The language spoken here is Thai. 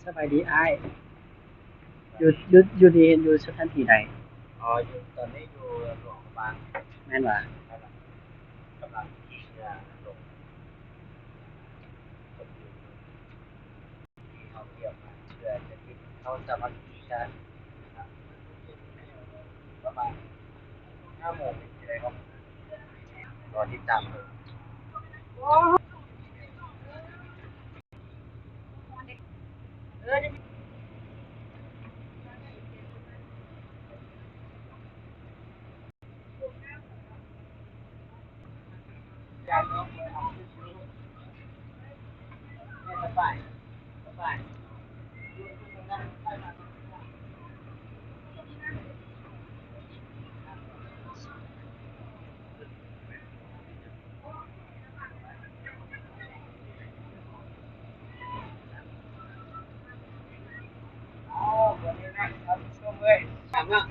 สบายดีอ้ายอยู่ดีอยู่สถานที่ใดอ๋ออยู่ตอนนี้อยู่หลวงพระบางแม่นว่านั่นแหละกำลังเชียร์ลงคนอยู่ที่เขาเที่ยวมาเพื่อจะติดเขาสามัคคีกันนะครับประมาณ5 โมงที่ได้ครับรอติดตามเลยสบายสบายอ๋อวันนี้นะครับช่วงเลยถามว่า